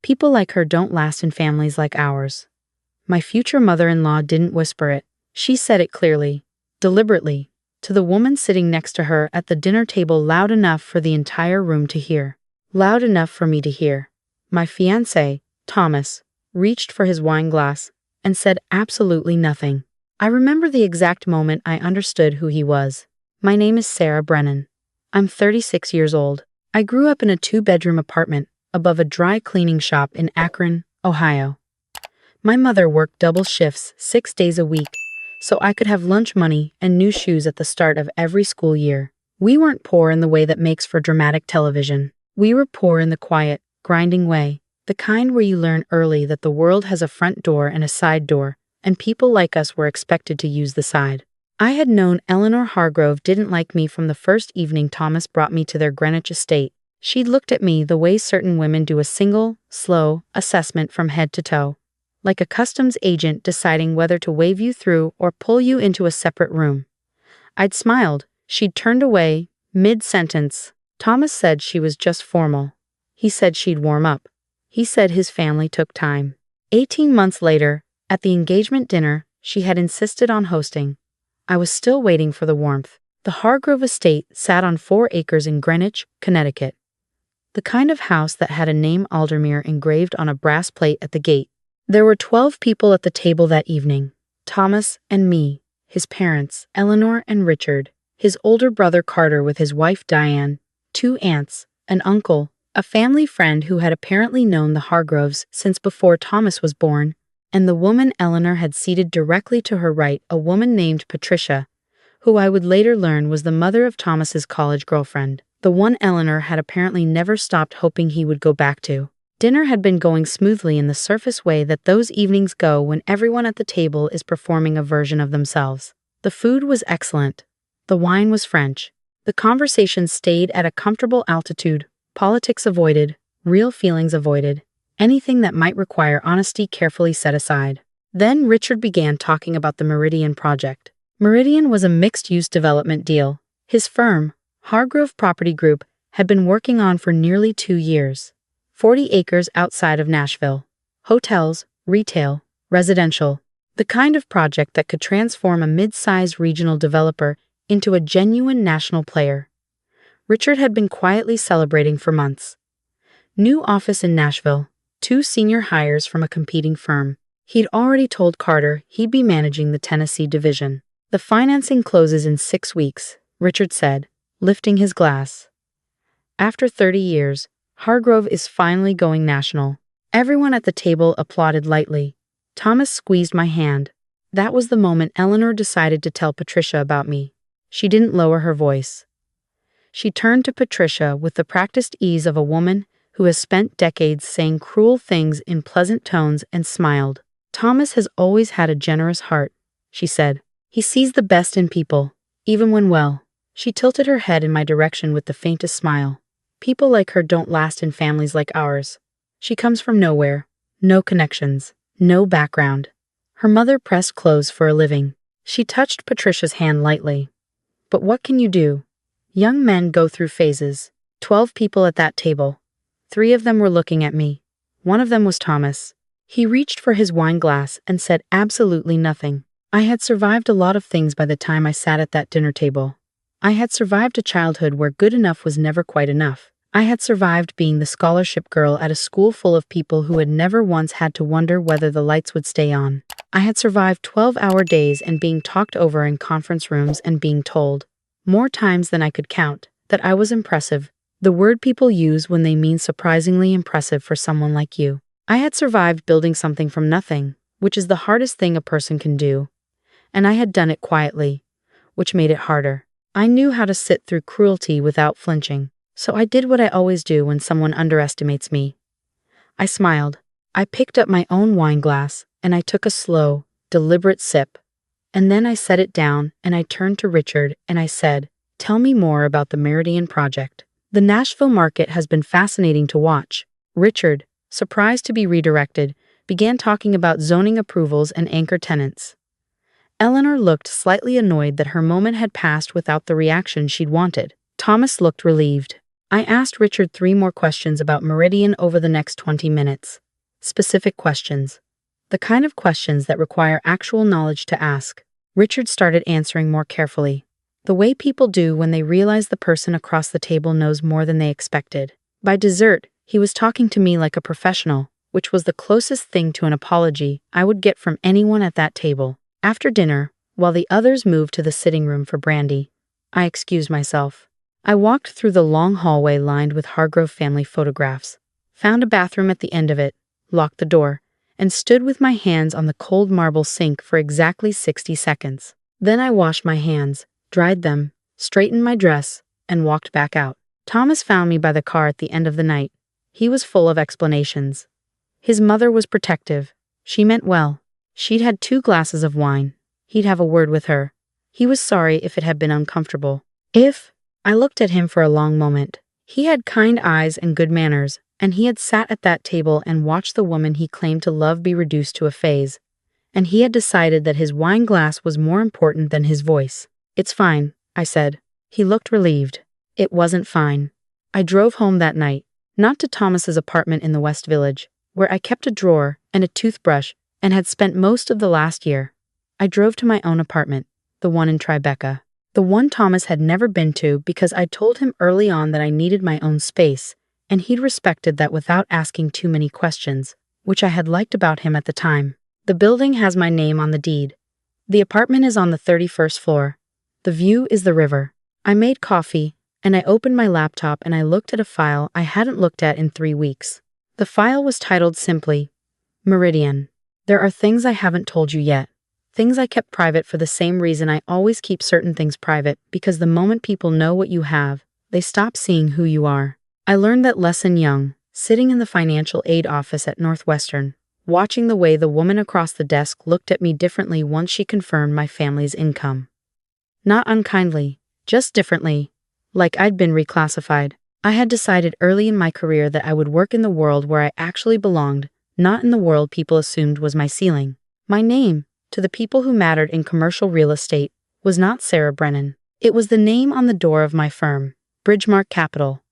People like her don't last in families like ours. My future mother-in-law didn't whisper it. She said it clearly, deliberately, to the woman sitting next to her at the dinner table, loud enough for the entire room to hear. Loud enough for me to hear. My fiancé, Thomas, reached for his wine glass and said absolutely nothing. I remember the exact moment I understood who he was. My name is Sarah Brennan. I'm 36 years old. I grew up in a 2-bedroom apartment above a dry cleaning shop in Akron, Ohio. My mother worked double shifts 6 days a week, so I could have lunch money and new shoes at the start of every school year. We weren't poor in the way that makes for dramatic television. We were poor in the quiet, grinding way, the kind where you learn early that the world has a front door and a side door, and people like us were expected to use the side. I had known Eleanor Hargrove didn't like me from the first evening Thomas brought me to their Greenwich estate. She'd looked at me the way certain women do, a single, slow assessment from head to toe, like a customs agent deciding whether to wave you through or pull you into a separate room. I'd smiled. She'd turned away, mid-sentence. Thomas said she was just formal. He said she'd warm up. He said his family took time. 18 months later, at the engagement dinner she had insisted on hosting, I was still waiting for the warmth. The Hargrove estate sat on 4 acres in Greenwich, Connecticut. The kind of house that had a name Aldermere engraved on a brass plate at the gate. There were 12 people at the table that evening. Thomas and me, his parents, Eleanor and Richard, his older brother Carter with his wife Diane, 2 aunts, an uncle, a family friend who had apparently known the Hargroves since before Thomas was born, and the woman Eleanor had seated directly to her right, a woman named Patricia, who I would later learn was the mother of Thomas's college girlfriend, the one Eleanor had apparently never stopped hoping he would go back to. Dinner had been going smoothly in the surface way that those evenings go when everyone at the table is performing a version of themselves. The food was excellent. The wine was French. The conversation stayed at a comfortable altitude. Politics avoided. Real feelings avoided. Anything that might require honesty carefully set aside. Then Richard began talking about the Meridian project. Meridian was a mixed-use development deal his firm, Hargrove Property Group, had been working on for nearly 2 years. 40 acres outside of Nashville. Hotels, retail, residential. The kind of project that could transform a mid-sized regional developer into a genuine national player. Richard had been quietly celebrating for months. New office in Nashville. 2 senior hires from a competing firm. He'd already told Carter he'd be managing the Tennessee division. The financing closes in 6 weeks, Richard said, lifting his glass. After 30 years, Hargrove is finally going national. Everyone at the table applauded lightly. Thomas squeezed my hand. That was the moment Eleanor decided to tell Patricia about me. She didn't lower her voice. She turned to Patricia with the practiced ease of a woman who has spent decades saying cruel things in pleasant tones and smiled. Thomas has always had a generous heart, she said. He sees the best in people, even when well. She tilted her head in my direction with the faintest smile. People like her don't last in families like ours. She comes from nowhere. No connections. No background. Her mother pressed clothes for a living. She touched Patricia's hand lightly. But what can you do? Young men go through phases. 12 people at that table. 3 of them were looking at me. One of them was Thomas. He reached for his wine glass and said absolutely nothing. I had survived a lot of things by the time I sat at that dinner table. I had survived a childhood where good enough was never quite enough. I had survived being the scholarship girl at a school full of people who had never once had to wonder whether the lights would stay on. I had survived 12-hour days and being talked over in conference rooms and being told, more times than I could count, that I was impressive, the word people use when they mean surprisingly impressive for someone like you. I had survived building something from nothing, which is the hardest thing a person can do. And I had done it quietly, which made it harder. I knew how to sit through cruelty without flinching. So I did what I always do when someone underestimates me. I smiled. I picked up my own wine glass, and I took a slow, deliberate sip. And then I set it down, and I turned to Richard, and I said, "Tell me more about the Meridian project. The Nashville market has been fascinating to watch." Richard, surprised to be redirected, began talking about zoning approvals and anchor tenants. Eleanor looked slightly annoyed that her moment had passed without the reaction she'd wanted. Thomas looked relieved. I asked Richard 3 more questions about Meridian over the next 20 minutes. Specific questions. The kind of questions that require actual knowledge to ask. Richard started answering more carefully. The way people do when they realize the person across the table knows more than they expected. By dessert, he was talking to me like a professional, which was the closest thing to an apology I would get from anyone at that table. After dinner, while the others moved to the sitting room for brandy, I excused myself. I walked through the long hallway lined with Hargrove family photographs, found a bathroom at the end of it, locked the door, and stood with my hands on the cold marble sink for exactly 60 seconds. Then I washed my hands, dried them, straightened my dress, and walked back out. Thomas found me by the car at the end of the night. He was full of explanations. His mother was protective. She meant well. She'd had 2 glasses of wine. He'd have a word with her. He was sorry if it had been uncomfortable. I looked at him for a long moment. He had kind eyes and good manners, and he had sat at that table and watched the woman he claimed to love be reduced to a phase. And he had decided that his wine glass was more important than his voice. "It's fine," I said. He looked relieved. It wasn't fine. I drove home that night, not to Thomas's apartment in the West Village, where I kept a drawer and a toothbrush and had spent most of the last year. I drove to my own apartment, the one in Tribeca. The one Thomas had never been to because I told him early on that I needed my own space, and he'd respected that without asking too many questions, which I had liked about him at the time. The building has my name on the deed. The apartment is on the 31st floor. The view is the river. I made coffee, and I opened my laptop and I looked at a file I hadn't looked at in 3 weeks. The file was titled simply, Meridian. There are things I haven't told you yet. Things I kept private for the same reason I always keep certain things private, because the moment people know what you have, they stop seeing who you are. I learned that lesson young, sitting in the financial aid office at Northwestern, watching the way the woman across the desk looked at me differently once she confirmed my family's income. Not unkindly, just differently, like I'd been reclassified. I had decided early in my career that I would work in the world where I actually belonged, not in the world people assumed was my ceiling. My name, to the people who mattered in commercial real estate, was not Sarah Brennan. It was the name on the door of my firm, Bridgemark Capital.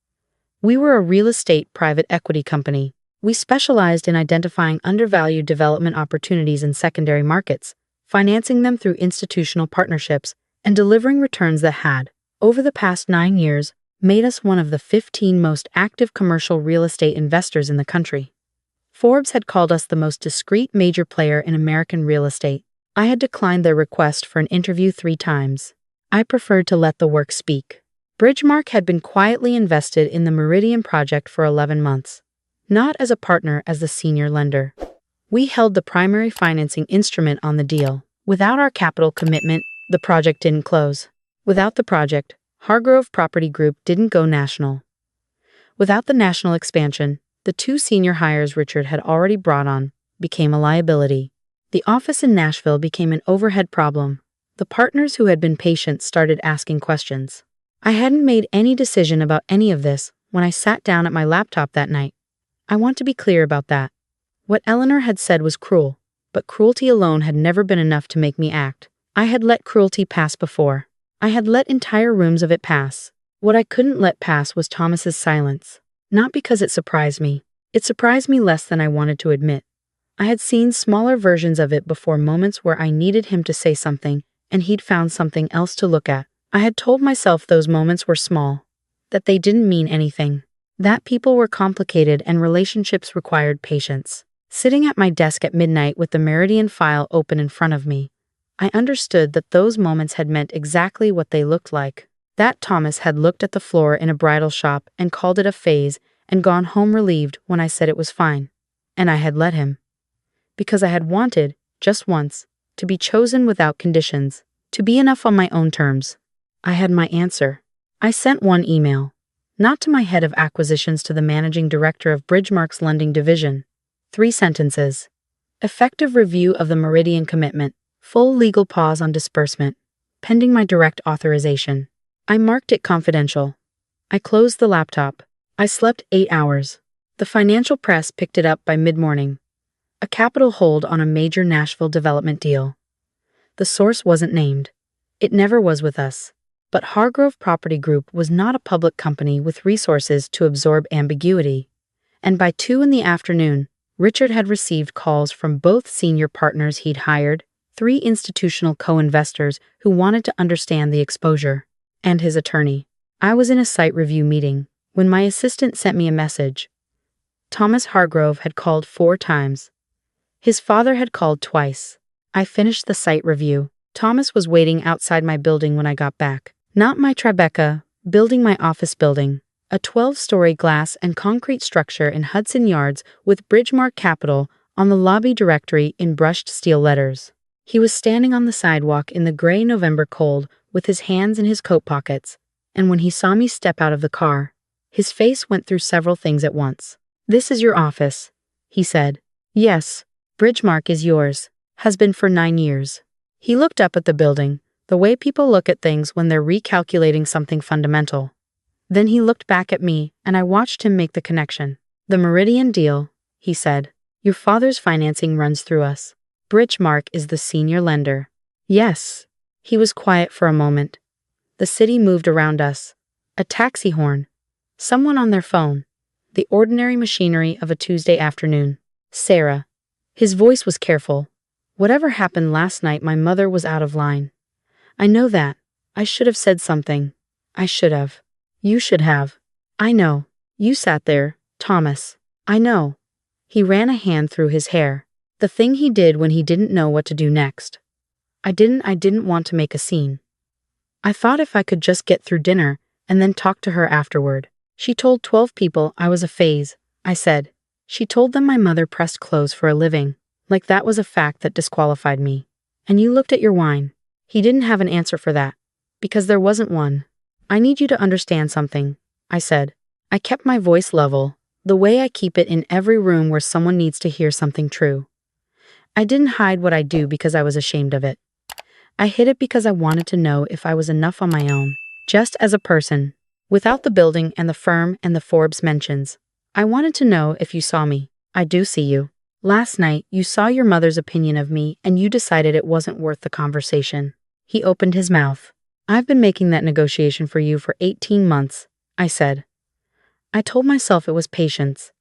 We were a real estate private equity company. We specialized in identifying undervalued development opportunities in secondary markets, financing them through institutional partnerships, and delivering returns that had, over the past 9 years, made us one of the 15 most active commercial real estate investors in the country. Forbes had called us the most discreet major player in American real estate. I had declined their request for an interview 3 times. I preferred to let the work speak. Bridgemark had been quietly invested in the Meridian project for 11 months, not as a partner, as the senior lender. We held the primary financing instrument on the deal. Without our capital commitment, the project didn't close. Without the project, Hargrove Property Group didn't go national. Without the national expansion, the 2 senior hires Richard had already brought on became a liability. The office in Nashville became an overhead problem. The partners who had been patient started asking questions. I hadn't made any decision about any of this when I sat down at my laptop that night. I want to be clear about that. What Eleanor had said was cruel, but cruelty alone had never been enough to make me act. I had let cruelty pass before. I had let entire rooms of it pass. What I couldn't let pass was Thomas's silence. Not because it surprised me. It surprised me less than I wanted to admit. I had seen smaller versions of it before, moments where I needed him to say something, and he'd found something else to look at. I had told myself those moments were small, that they didn't mean anything, that people were complicated and relationships required patience. Sitting at my desk at midnight with the Meridian file open in front of me, I understood that those moments had meant exactly what they looked like. That Thomas had looked at the floor in a bridal shop and called it a phase and gone home relieved when I said it was fine. And I had let him. Because I had wanted, just once, to be chosen without conditions, to be enough on my own terms. I had my answer. I sent one email, not to my head of acquisitions, to the managing director of Bridgemark's lending division. 3 sentences. Effective review of the Meridian commitment. Full legal pause on disbursement, pending my direct authorization. I marked it confidential. I closed the laptop. I slept 8 hours. The financial press picked it up by mid-morning. A capital hold on a major Nashville development deal. The source wasn't named. It never was with us. But Hargrove Property Group was not a public company with resources to absorb ambiguity. And by 2 in the afternoon, Richard had received calls from both senior partners he'd hired, 3 institutional co-investors who wanted to understand the exposure, and his attorney. I was in a site review meeting when my assistant sent me a message. Thomas Hargrove had called 4 times. His father had called twice. I finished the site review. Thomas was waiting outside my building when I got back. Not my Tribeca building, my office building. A 12-story glass and concrete structure in Hudson Yards with Bridgemark Capital on the lobby directory in brushed steel letters. He was standing on the sidewalk in the gray November cold with his hands in his coat pockets, and when he saw me step out of the car, his face went through several things at once. "This is your office," he said. "Yes, Bridgemark is yours. Has been for 9 years. He looked up at the building, the way people look at things when they're recalculating something fundamental. Then he looked back at me, and I watched him make the connection. "The Meridian deal," he said. "Your father's financing runs through us. Bridgemark is the senior lender." "Yes." He was quiet for a moment. The city moved around us. A taxi horn. Someone on their phone. The ordinary machinery of a Tuesday afternoon. "Sarah." His voice was careful. "Whatever happened last night, my mother was out of line. I know that. I should have said something. I should have. You should have. I know. You sat there, Thomas. I know." He ran a hand through his hair. The thing he did when he didn't know what to do next. I didn't want to make a scene. I thought if I could just get through dinner and then talk to her afterward. "She told 12 people I was a phase," I said. "She told them my mother pressed clothes for a living, like that was a fact that disqualified me. And you looked at your wine." He didn't have an answer for that, because there wasn't one. "I need you to understand something," I said. I kept my voice level, the way I keep it in every room where someone needs to hear something true. I didn't hide what I do because I was ashamed of it. I hid it because I wanted to know if I was enough on my own, just as a person, without the building and the firm and the Forbes mentions. I wanted to know if you saw me. I do see you. Last night, you saw your mother's opinion of me and you decided it wasn't worth the conversation. He opened his mouth. "I've been making that negotiation for you for 18 months, I said. I told myself it was patience.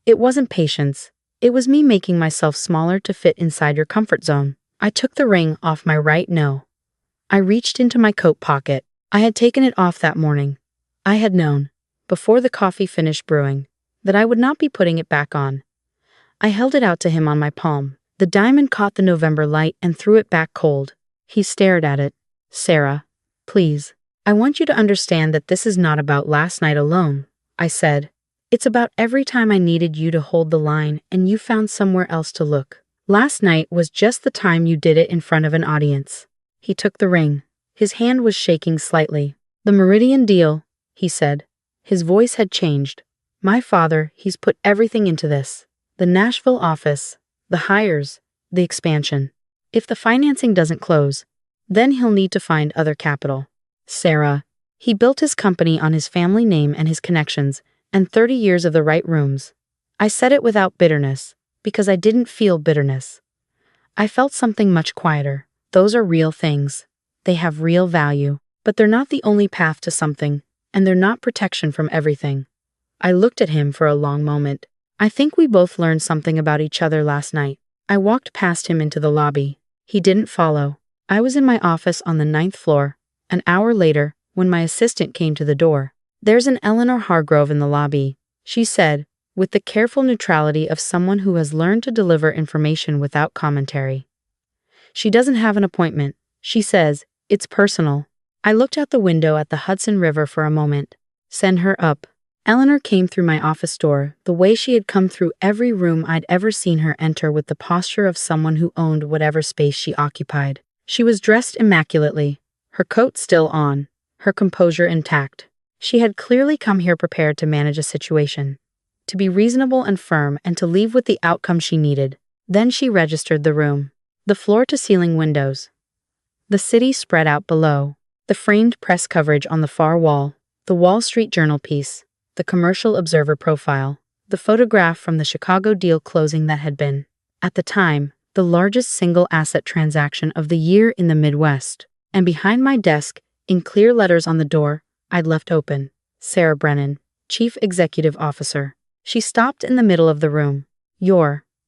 It wasn't patience. It was me making myself smaller to fit inside your comfort zone. I took the ring off my right no. I reached into my coat pocket. I had taken it off that morning. I had known, before the coffee finished brewing, that I would not be putting it back on. I held it out to him on my palm. The diamond caught the November light and threw it back cold. He stared at it. "Sarah, please. I want you to understand that this is not about last night alone," I said. "It's about every time I needed you to hold the line and you found somewhere else to look. Last night was just the time you did it in front of an audience." He took the ring. His hand was shaking slightly. "The Meridian deal," he said. His voice had changed. "My father, he's put everything into this. The Nashville office, the hires, the expansion. If the financing doesn't close, then he'll need to find other capital. Sarah, he built his company on his family name and his connections, and 30 years of the right rooms." I said it without bitterness, because I didn't feel bitterness. I felt something much quieter. Those are real things. They have real value, but they're not the only path to something, and they're not protection from everything. I looked at him for a long moment. I think we both learned something about each other last night. I walked past him into the lobby. He didn't follow. I was in my office on the 9th floor, an hour later, when my assistant came to the door. "There's an Eleanor Hargrove in the lobby," she said, with the careful neutrality of someone who has learned to deliver information without commentary. "She doesn't have an appointment. She says, it's personal." I looked out the window at the Hudson River for a moment. "Send her up." Eleanor came through my office door, the way she had come through every room I'd ever seen her enter, with the posture of someone who owned whatever space she occupied. She was dressed immaculately, her coat still on, her composure intact. She had clearly come here prepared to manage a situation, to be reasonable and firm, and to leave with the outcome she needed. Then she registered the room. The floor-to-ceiling windows. The city spread out below. The framed press coverage on the far wall. The Wall Street Journal piece. The Commercial Observer profile. The photograph from the Chicago deal closing that had been, at the time, the largest single asset transaction of the year in the Midwest. And behind my desk, In clear letters on the door, I'd left open. Sarah Brennan, Chief Executive Officer. She stopped in the middle of the room.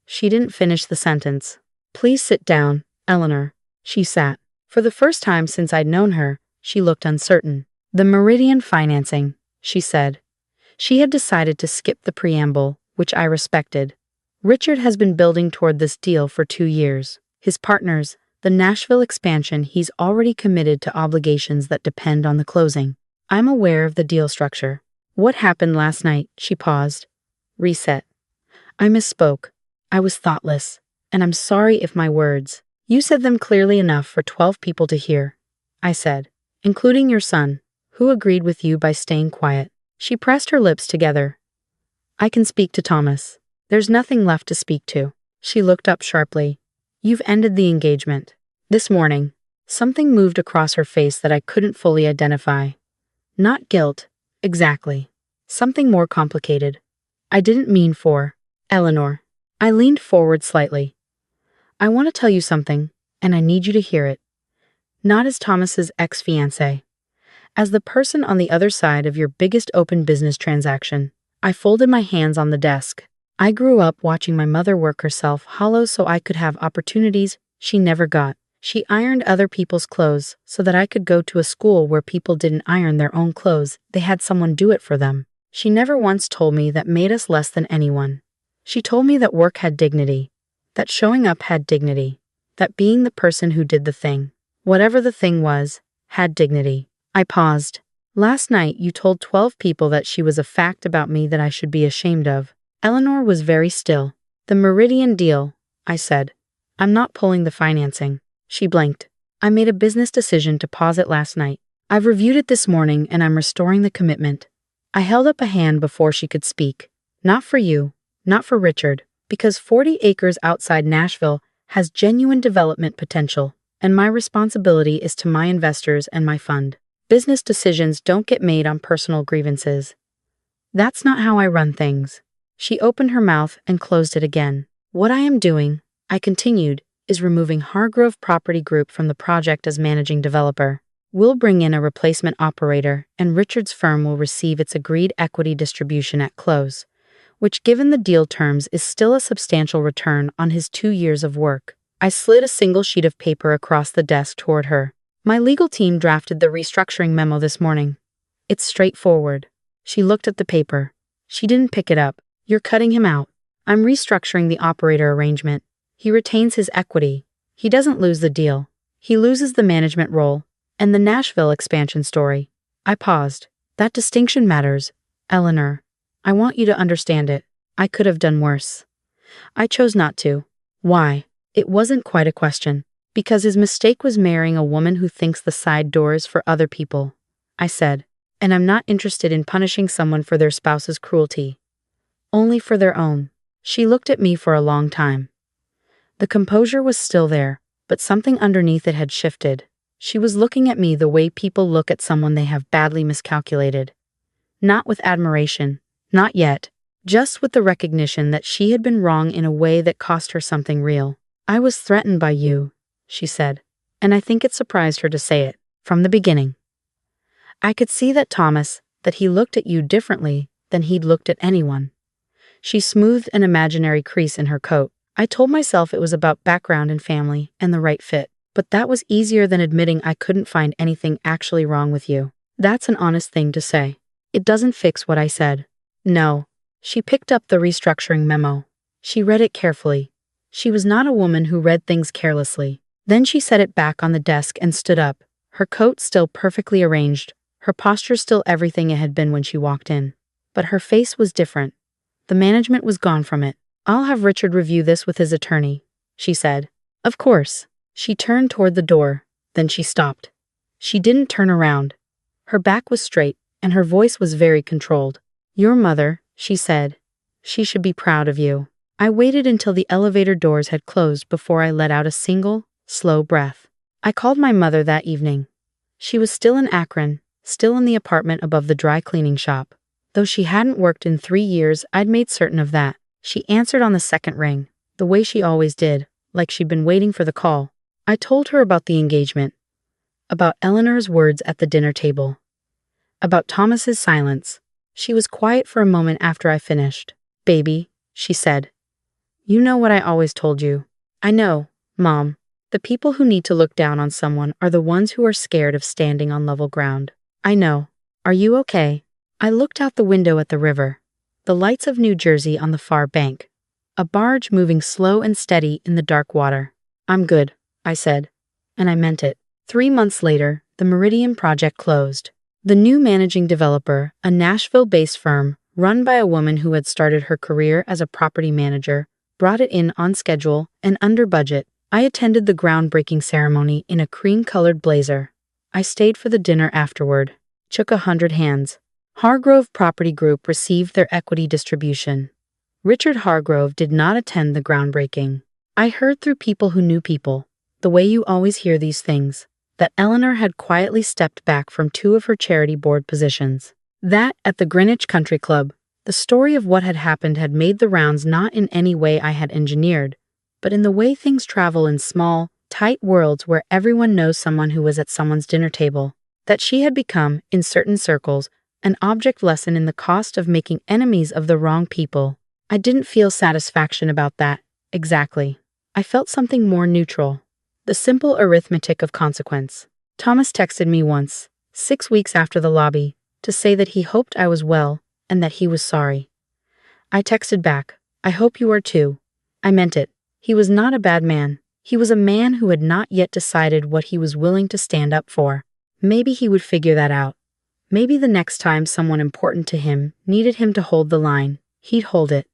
She didn't finish the sentence. Please sit down, Eleanor. She sat. For the first time since I'd known her, she looked uncertain. The Meridian financing, she said. She had decided to skip the preamble, which I respected. Richard has been building toward this deal for 2 years. His partners, the Nashville expansion, he's already committed to obligations that depend on the closing. I'm aware of the deal structure. What happened last night? She paused. Reset. I misspoke. I was thoughtless. And I'm sorry if my words. You said them clearly enough for 12 people to hear. I said. Including your son, who agreed with you by staying quiet. She pressed her lips together. I can speak to Thomas. There's nothing left to speak to. She looked up sharply. You've ended the engagement. This morning. Something moved across her face that I couldn't fully identify. Not guilt. Exactly. Something more complicated. I didn't mean for Eleanor. I leaned forward slightly. I want to tell you something, and I need you to hear it. Not as Thomas's ex-fiancé. As the person on the other side of your biggest open business transaction. I folded my hands on the desk. I grew up watching my mother work herself hollow so I could have opportunities she never got. She ironed other people's clothes so that I could go to a school where people didn't iron their own clothes. They had someone do it for them. She never once told me that made us less than anyone. She told me that work had dignity, that showing up had dignity, that being the person who did the thing, whatever the thing was, had dignity. I paused. Last night you told 12 people that she was a fact about me that I should be ashamed of. Eleanor was very still. The Meridian deal, I said. I'm not pulling the financing. She blinked. I made a business decision to pause it last night. I've reviewed it this morning and I'm restoring the commitment. I held up a hand before she could speak. Not for you, not for Richard, because 40 acres outside Nashville has genuine development potential, and my responsibility is to my investors and my fund. Business decisions don't get made on personal grievances. That's not how I run things. She opened her mouth and closed it again. What I am doing, I continued, is removing Hargrove Property Group from the project as managing developer. We'll bring in a replacement operator, and Richard's firm will receive its agreed equity distribution at close, which given the deal terms is still a substantial return on his 2 years of work. I slid a single sheet of paper across the desk toward her. My legal team drafted the restructuring memo this morning. It's straightforward. She looked at the paper. She didn't pick it up. You're cutting him out. I'm restructuring the operator arrangement. He retains his equity. He doesn't lose the deal. He loses the management role and the Nashville expansion story. I paused. That distinction matters, Eleanor. I want you to understand it. I could have done worse. I chose not to. Why? It wasn't quite a question. Because his mistake was marrying a woman who thinks the side door is for other people. I said. And I'm not interested in punishing someone for their spouse's cruelty. Only for their own. She looked at me for a long time. The composure was still there, but something underneath it had shifted. She was looking at me the way people look at someone they have badly miscalculated. Not with admiration. Not yet. Just with the recognition that she had been wrong in a way that cost her something real. I was threatened by you, she said, and I think it surprised her to say it, from the beginning. I could see that he looked at you differently than he'd looked at anyone. She smoothed an imaginary crease in her coat. I told myself it was about background and family and the right fit, but that was easier than admitting I couldn't find anything actually wrong with you. That's an honest thing to say. It doesn't fix what I said. No. She picked up the restructuring memo. She read it carefully. She was not a woman who read things carelessly. Then she set it back on the desk and stood up, her coat still perfectly arranged, her posture still everything it had been when she walked in. But her face was different. The management was gone from it. I'll have Richard review this with his attorney, she said. Of course. She turned toward the door, then she stopped. She didn't turn around. Her back was straight, and her voice was very controlled. Your mother, she said. She should be proud of you. I waited until the elevator doors had closed before I let out a single, slow breath. I called my mother that evening. She was still in Akron, still in the apartment above the dry cleaning shop. Though she hadn't worked in 3 years, I'd made certain of that. She answered on the second ring, the way she always did, like she'd been waiting for the call. I told her about the engagement. about Eleanor's words at the dinner table, about Thomas's silence. She was quiet for a moment after I finished. "Baby," she said, "you know what I always told you." "I know, Mom. The people who need to look down on someone are the ones who are scared of standing on level ground." "I know. Are you okay?" I looked out the window at the river, the lights of New Jersey on the far bank, a barge moving slow and steady in the dark water. "I'm good," I said, and I meant it. 3 months later, the Meridian project closed. The new managing developer, a Nashville-based firm run by a woman who had started her career as a property manager, brought it in on schedule and under budget. I attended the groundbreaking ceremony in a cream-colored blazer. I stayed for the dinner afterward, shook 100 hands. Hargrove Property Group received their equity distribution. Richard Hargrove did not attend the groundbreaking. I heard through people who knew people, the way you always hear these things, that Eleanor had quietly stepped back from 2 of her charity board positions. That, at the Greenwich Country Club, the story of what had happened had made the rounds not in any way I had engineered, but in the way things travel in small, tight worlds where everyone knows someone who was at someone's dinner table. That she had become, in certain circles, an object lesson in the cost of making enemies of the wrong people. I didn't feel satisfaction about that, exactly. I felt something more neutral. The simple arithmetic of consequence. Thomas texted me once, 6 weeks after the lobby, to say that he hoped I was well and that he was sorry. I texted back, "I hope you are too." I meant it. He was not a bad man. He was a man who had not yet decided what he was willing to stand up for. Maybe he would figure that out. Maybe the next time someone important to him needed him to hold the line, he'd hold it.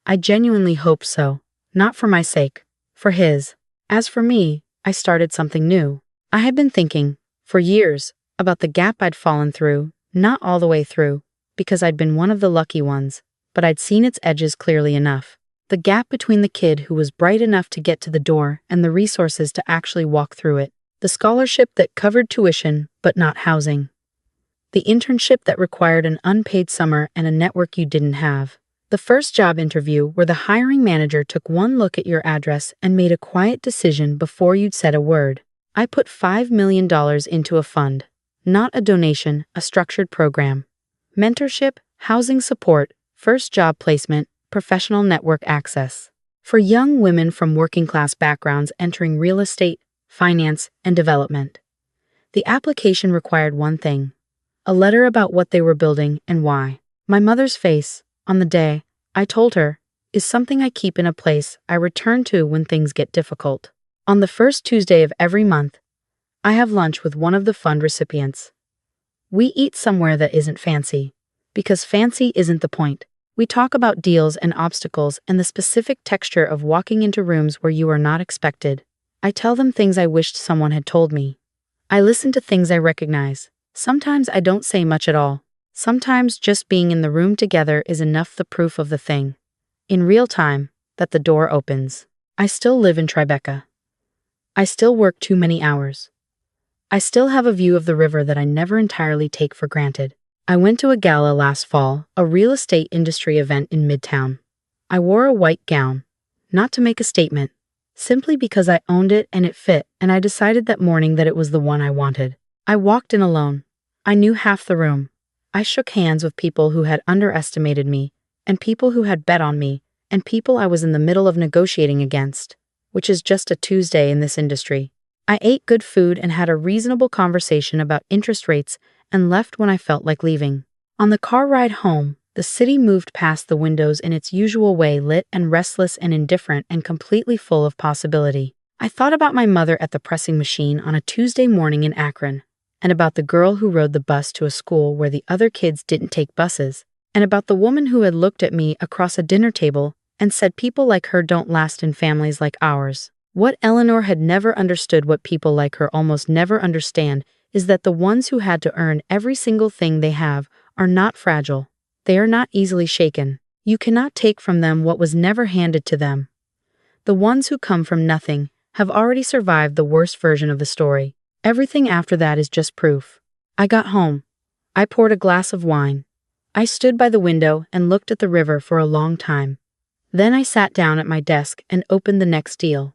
I genuinely hoped so. Not for my sake. For his. As for me, I started something new. I had been thinking, for years, about the gap I'd fallen through, not all the way through, because I'd been one of the lucky ones, but I'd seen its edges clearly enough. The gap between the kid who was bright enough to get to the door and the resources to actually walk through it. The scholarship that covered tuition, but not housing. The internship that required an unpaid summer and a network you didn't have. The first job interview where the hiring manager took one look at your address and made a quiet decision before you'd said a word. I put $5 million into a fund. Not a donation, a structured program. Mentorship, housing support, first job placement, professional network access. For young women from working-class backgrounds entering real estate, finance, and development. The application required one thing. A letter about what they were building and why. My mother's face, on the day, I told her, is something I keep in a place I return to when things get difficult. On the first Tuesday of every month, I have lunch with one of the fund recipients. We eat somewhere that isn't fancy, because fancy isn't the point. We talk about deals and obstacles and the specific texture of walking into rooms where you are not expected. I tell them things I wished someone had told me. I listen to things I recognize. Sometimes I don't say much at all. Sometimes just being in the room together is enough the proof of the thing. In real time, that the door opens. I still live in Tribeca. I still work too many hours. I still have a view of the river that I never entirely take for granted. I went to a gala last fall, a real estate industry event in Midtown. I wore a white gown, not to make a statement, simply because I owned it and it fit, and I decided that morning that it was the one I wanted. I walked in alone. I knew half the room. I shook hands with people who had underestimated me, and people who had bet on me, and people I was in the middle of negotiating against, which is just a Tuesday in this industry. I ate good food and had a reasonable conversation about interest rates and left when I felt like leaving. On the car ride home, the city moved past the windows in its usual way, lit and restless and indifferent and completely full of possibility. I thought about my mother at the pressing machine on a Tuesday morning in Akron, and about the girl who rode the bus to a school where the other kids didn't take buses, and about the woman who had looked at me across a dinner table and said people like her don't last in families like ours. What Eleanor had never understood, what people like her almost never understand, is that the ones who had to earn every single thing they have are not fragile. They are not easily shaken. You cannot take from them what was never handed to them. The ones who come from nothing have already survived the worst version of the story. Everything after that is just proof. I got home. I poured a glass of wine. I stood by the window and looked at the river for a long time. Then I sat down at my desk and opened the next deal.